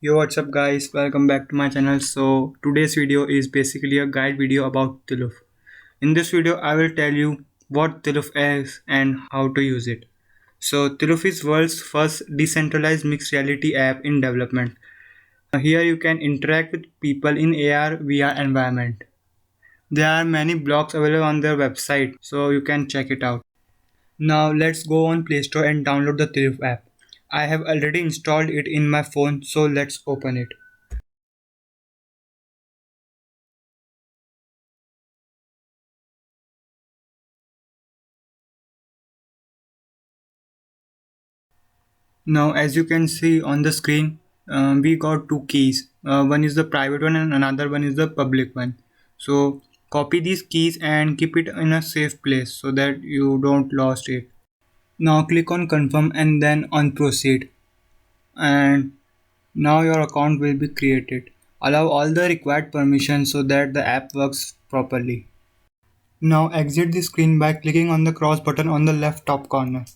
Yo, what's up guys? Welcome back to my channel. So today's video is basically a guide video about Tiluf. In this video, I will tell you what Tiluf is and how to use it. So Tiluf is world's first decentralized mixed reality app in development. Here you can interact with people in AR VR environment. There are many blogs available on their website, so you can check it out. Now let's go on Play Store and download the Tiluf app. I have already installed it in my phone, so let's open it. Now, as you can see on the screen, we got two keys. One is the private one and another one is the public one. So copy these keys and keep it in a safe place so that you don't lost it. Now click on confirm and then on proceed. And now your account will be created. Allow all the required permissions so that the app works properly. Now exit the screen by clicking on the cross button on the left top corner.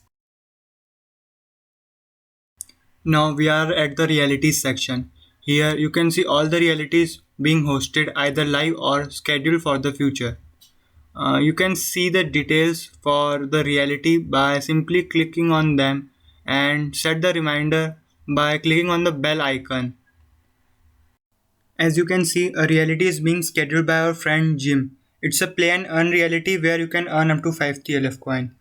Now we are at the realities section. Here you can see all the realities being hosted either live or scheduled for the future. You can see the details for the reality by simply clicking on them and set the reminder by clicking on the bell icon. As you can see, a reality is being scheduled by our friend Jim. It's a play and earn reality where you can earn up to 5 TLF coin.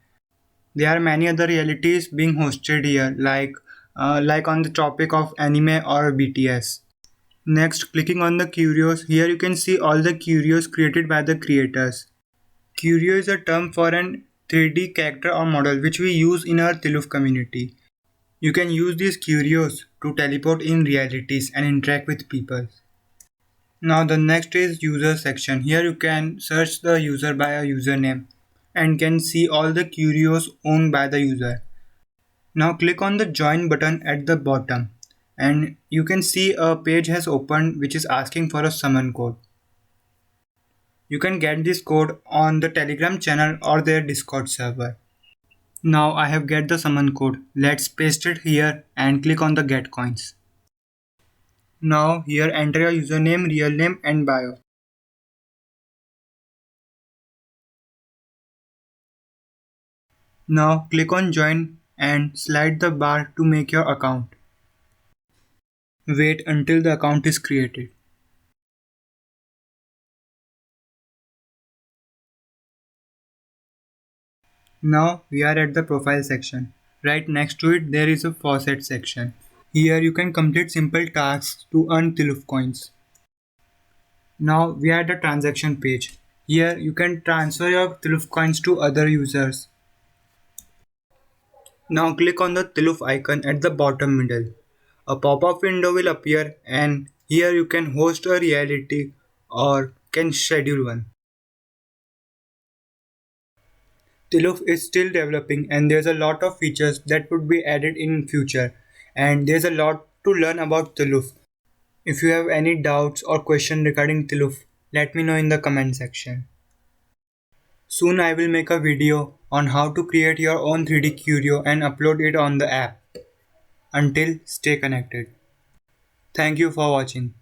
There are many other realities being hosted here, like on the topic of anime or BTS. Next, clicking on the Curios, here you can see all the Curios created by the creators. Curio is a term for an 3D character or model which we use in our Tiluf community. You can use these Curios to teleport in realities and interact with people. Now the next is user section. Here you can search the user by a username and can see all the Curios owned by the user. Now click on the join button at the bottom and you can see a page has opened which is asking for a summon code. You can get this code on the Telegram channel or their Discord server. Now I have get the summon code. Let's paste it here and click on the get coins. Now here enter your username, real name and bio. Now click on join and slide the bar to make your account. Wait until the account is created. Now we are at the profile section. Right next to it there is a Faucet section. Here you can complete simple tasks to earn Tiluf coins. Now we are at the transaction page. Here you can transfer your Tiluf coins to other users. Now click on the Tiluf icon at the bottom middle. A pop-up window will appear and here you can host a reality or can schedule one. Tiluf is still developing and there's a lot of features that would be added in future and there's a lot to learn about Tiluf. If you have any doubts or question regarding Tiluf, let me know in the comment section. Soon I will make a video on how to create your own 3D Curio and upload it on the app. Until stay connected. Thank you for watching.